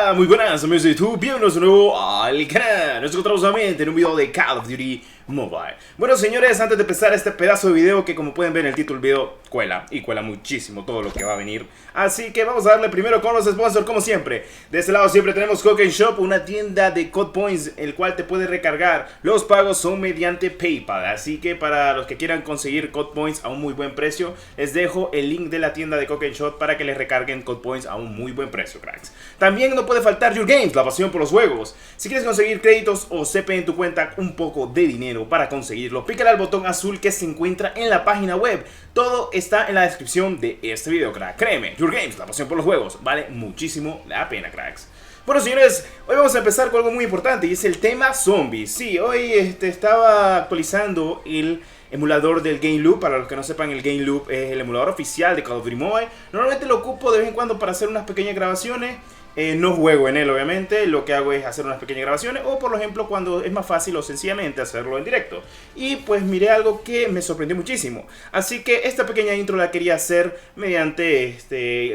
Hola, muy buenas amigos de YouTube, bienvenidos de nuevo al canal. Nos encontramos nuevamente en un video de Call of Duty Mobile. Bueno señores, antes de empezar este pedazo de video, que como pueden ver en el título del video cuela, y cuela muchísimo todo lo que va a venir, así que vamos a darle primero con los sponsors como siempre. De este lado siempre tenemos Coke Shop, una tienda de Code Points, el cual te puede recargar. Los pagos son mediante PayPal, así que para los que quieran conseguir Code Points a un muy buen precio, les dejo el link de la tienda de Coke Shop para que les recarguen Code Points a un muy buen precio, cracks. También no puede faltar Your Games, la pasión por los juegos. Si quieres conseguir créditos o CP en tu cuenta, un poco de dinero para conseguirlo, pícale al botón azul que se encuentra en la página web. Todo está en la descripción de este video, crack. Créeme, Your Games, la pasión por los juegos, vale muchísimo la pena, cracks. Bueno señores, hoy vamos a empezar con algo muy importante y es el tema zombies. Sí, hoy estaba actualizando el emulador del Game Loop. Para los que no sepan, el Game Loop es el emulador oficial de Call of Duty Mobile. Normalmente lo ocupo de vez en cuando para hacer unas pequeñas grabaciones. No juego en él obviamente, lo que hago es hacer unas pequeñas grabaciones o por ejemplo cuando es más fácil o sencillamente hacerlo en directo. Y pues miré algo que me sorprendió muchísimo, así que esta pequeña intro la quería hacer mediante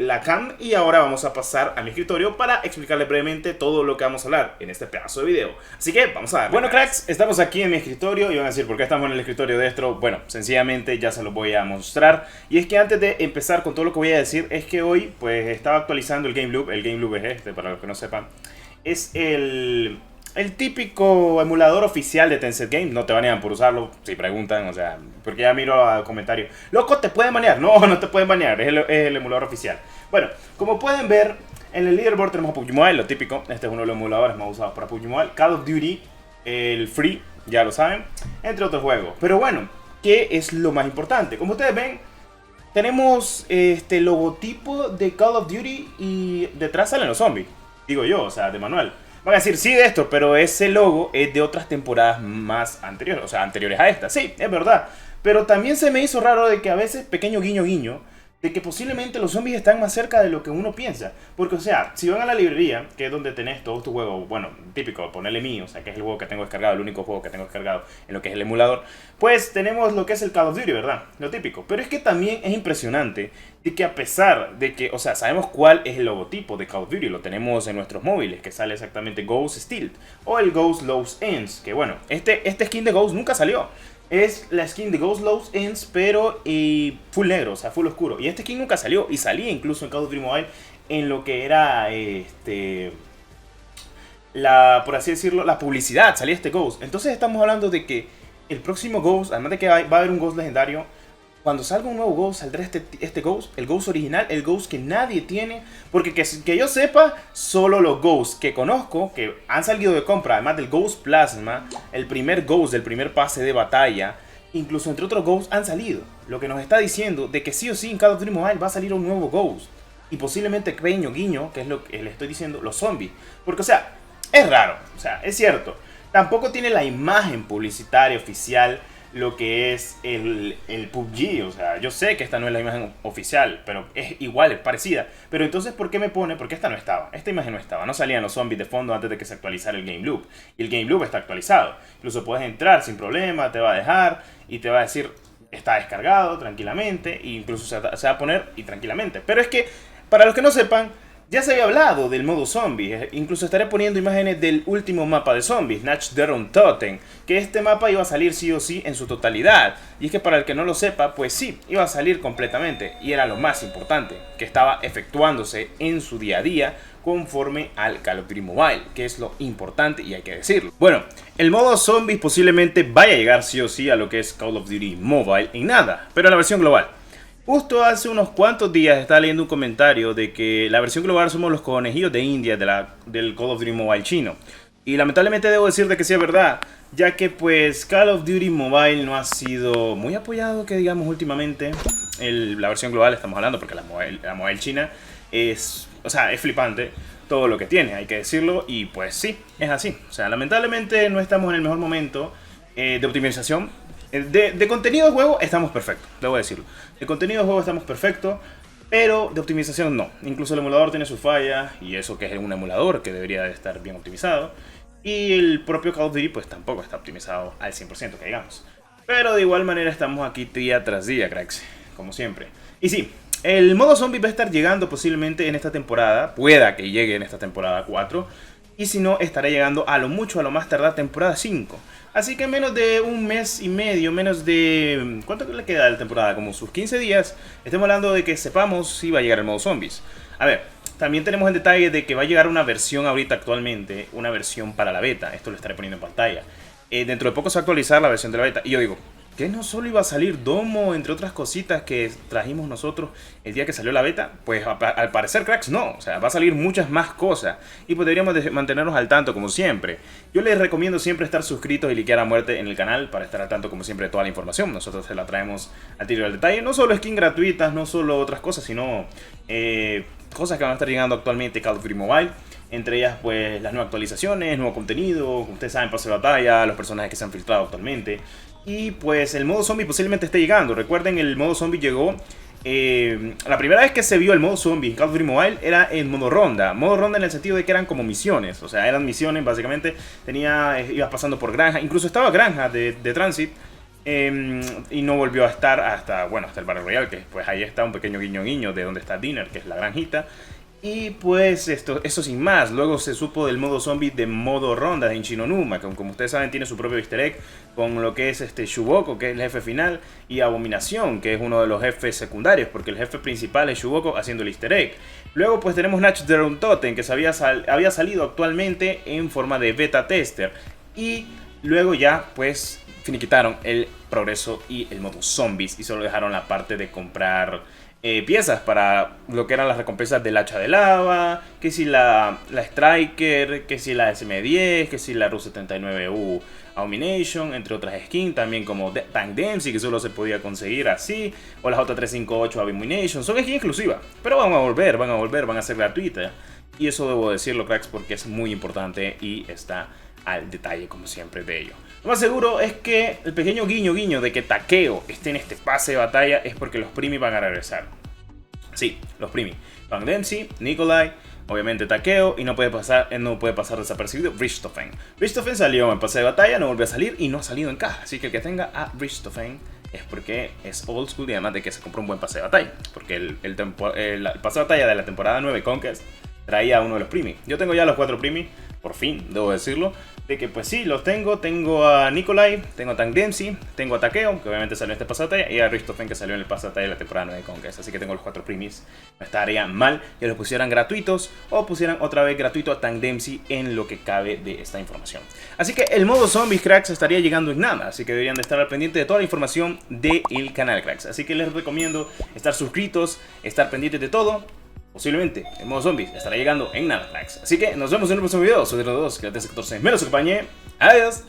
la cam. Y ahora vamos a pasar a mi escritorio para explicarles brevemente todo lo que vamos a hablar en este pedazo de video. Así que vamos a ver. Bueno cracks, estamos aquí en mi escritorio y van a decir ¿por qué estamos en el escritorio de esto? Bueno, sencillamente ya se los voy a mostrar. Y es que antes de empezar con todo lo que voy a decir, es que hoy pues estaba actualizando el Game Loop. El Game Loop es para los que no sepan, es el típico emulador oficial de Tencent Games. No te banean por usarlo, si preguntan, o sea, porque ya miro a comentarios. Loco, ¿te pueden banear? No, no te pueden banear, es el emulador oficial. Bueno, como pueden ver, en el leaderboard tenemos a PUBG Mobile, lo típico. Este es uno de los emuladores más usados para PUBG Mobile. Call of Duty, el Free, ya lo saben, entre otros juegos. Pero bueno, ¿qué es lo más importante? Como ustedes ven, tenemos este logotipo de Call of Duty y detrás salen los zombies. Digo yo, o sea, de manual. Van a decir, sí de esto, pero ese logo es de otras temporadas más anteriores, o sea, anteriores a esta. Sí, es verdad. Pero también se me hizo raro de que a veces, pequeño guiño guiño, de que posiblemente los zombies están más cerca de lo que uno piensa. Porque, o sea, si van a la librería, que es donde tenés todos tus juegos, bueno, típico, ponerle mío, o sea, que es el juego que tengo descargado, el único juego que tengo descargado en lo que es el emulador, pues tenemos lo que es el Call of Duty, ¿verdad? Lo típico. Pero es que también es impresionante de que a pesar de que, o sea, sabemos cuál es el logotipo de Call of Duty, lo tenemos en nuestros móviles, que sale exactamente Ghost Stealth o el Ghost Lost Ends, que bueno, este skin de Ghost nunca salió. Es la skin de Ghost Lost Ends, pero full negro, o sea, full oscuro. Y este skin nunca salió, y salía incluso en Call of Duty Mobile en lo que era, por así decirlo, la publicidad, salía este Ghost. Entonces estamos hablando de que el próximo Ghost, además de que va a haber un Ghost legendario, cuando salga un nuevo Ghost, saldrá este Ghost, el Ghost original, el Ghost que nadie tiene. Porque que yo sepa, solo los Ghosts que conozco, que han salido de compra, además del Ghost Plasma, el primer Ghost del primer pase de batalla, incluso entre otros Ghosts han salido. Lo que nos está diciendo de que sí o sí en Call of Duty Mobile va a salir un nuevo Ghost. Y posiblemente pequeño guiño, que es lo que le estoy diciendo, los zombies. Porque o sea, es raro, o sea, es cierto. Tampoco tiene la imagen publicitaria oficial lo que es el PUBG, o sea, yo sé que esta no es la imagen oficial, pero es igual, es parecida. Pero entonces, ¿por qué me pone? Porque esta no estaba, esta imagen no estaba, no salían los zombies de fondo antes de que se actualizara el Game Loop. Y el Game Loop está actualizado, incluso puedes entrar sin problema, te va a dejar y te va a decir, está descargado tranquilamente, e incluso se va a poner y tranquilamente. Pero es que, para los que no sepan, ya se había hablado del modo zombies, incluso estaré poniendo imágenes del último mapa de zombies, Nach der Untoten, que este mapa iba a salir sí o sí en su totalidad. Y es que para el que no lo sepa, pues sí, iba a salir completamente, y era lo más importante, que estaba efectuándose en su día a día conforme al Call of Duty Mobile, que es lo importante y hay que decirlo. Bueno, el modo zombies posiblemente vaya a llegar sí o sí a lo que es Call of Duty Mobile en nada, pero en la versión global. Justo hace unos cuantos días estaba leyendo un comentario de que la versión global somos los conejillos de India del Call of Duty Mobile chino. Y lamentablemente debo decir de que sí es verdad, ya que pues Call of Duty Mobile no ha sido muy apoyado, que digamos últimamente. La versión global estamos hablando, porque la mobile china es, o sea, es flipante todo lo que tiene, hay que decirlo, y pues sí, es así. O sea, lamentablemente no estamos en el mejor momento de optimización. De contenido de juego estamos perfectos, debo decirlo. De contenido de juego estamos perfectos, pero de optimización no. Incluso el emulador tiene sus fallas, y eso que es un emulador que debería de estar bien optimizado. Y el propio Call of Duty pues tampoco está optimizado al 100%, que digamos. Pero de igual manera estamos aquí día tras día, cracks, como siempre. Y sí, el modo zombie va a estar llegando posiblemente en esta temporada. Pueda que llegue en esta temporada 4. Y si no, estará llegando a lo mucho, a lo más tardar temporada 5. Así que en menos de un mes y medio, menos de... ¿Cuánto le queda de la temporada? Como sus 15 días. Estamos hablando de que sepamos si va a llegar el modo zombies. A ver, también tenemos el detalle de que va a llegar una versión ahorita actualmente. Una versión para la beta. Esto lo estaré poniendo en pantalla. Dentro de poco se va a actualizar la versión de la beta. Y yo digo, ¿qué no solo iba a salir Domo, entre otras cositas que trajimos nosotros el día que salió la beta? Pues al parecer, cracks, no. O sea, va a salir muchas más cosas. Y pues deberíamos mantenernos al tanto, como siempre. Yo les recomiendo siempre estar suscritos y liquear a muerte en el canal para estar al tanto, como siempre, de toda la información. Nosotros se la traemos al tiro del detalle. No solo skins gratuitas, no solo otras cosas, sino cosas que van a estar llegando actualmente Call of Duty Mobile. Entre ellas, pues, las nuevas actualizaciones, nuevo contenido, como ustedes saben, pase de batalla, los personajes que se han filtrado actualmente. Y pues el modo zombie posiblemente esté llegando. Recuerden, el modo zombie llegó... la primera vez que se vio el modo zombie en Call of Duty Mobile era en modo ronda. Modo ronda en el sentido de que eran como misiones. O sea, eran misiones, básicamente. Ibas pasando por granja. Incluso estaba granja de Transit. Y no volvió a estar hasta, bueno, hasta el Battle Royale. Que pues ahí está un pequeño guiño guiño de donde está Dinner, que es la granjita. Y pues eso sin más. Luego se supo del modo zombie de modo ronda en Shinonuma, que como ustedes saben tiene su propio easter egg con lo que es Shuboko, que es el jefe final, y Abominación, que es uno de los jefes secundarios, porque el jefe principal es Shuboko haciendo el easter egg. Luego pues tenemos Natch the Rune Totem, que había salido actualmente en forma de beta tester. Y luego ya pues finiquitaron el progreso y el modo zombies, y solo dejaron la parte de comprar piezas para lo que eran las recompensas del hacha de lava, que si la Striker, que si la SM-10, que si la RU-79U Abomination, entre otras skins, también como Tank Dempsey, que solo se podía conseguir así, o la J358 Abomination. Son skins exclusivas, pero van a volver, van a ser gratuitas. Y eso debo decirlo, cracks, porque es muy importante y está al detalle, como siempre, de ello. Lo más seguro es que el pequeño guiño guiño de que Takeo esté en este pase de batalla es porque los Primi van a regresar. Sí, los Primi. Van Dempsey, Nikolai, obviamente Takeo, y no puede pasar desapercibido Richthofen. Richthofen salió en pase de batalla, no volvió a salir y no ha salido en caja. Así que el que tenga a Richthofen es porque es old school y además de que se compró un buen pase de batalla. Porque el pase de batalla de la temporada 9 Conquest traía a uno de los Primi. Yo tengo ya los 4 Primi, por fin, debo decirlo. De que pues sí, los tengo. Tengo a Nikolai, tengo a Tank Dempsey, tengo a Takeo, que obviamente salió en este pase de batalla, y a Richthofen, que salió en el pase de batalla de la temporada 9 de Conquest. Así que tengo los 4 Primis. No estaría mal que los pusieran gratuitos o pusieran otra vez gratuito a Tank Dempsey en lo que cabe de esta información. Así que el modo Zombies, cracks, estaría llegando en nada. Así que deberían de estar al pendiente de toda la información del canal, cracks. Así que les recomiendo estar suscritos, estar pendientes de todo. Posiblemente el modo zombies estará llegando en nada, cracks. Así que nos vemos en un próximo video. Soy de los dos, que antes 14 me los acompañé. Adiós.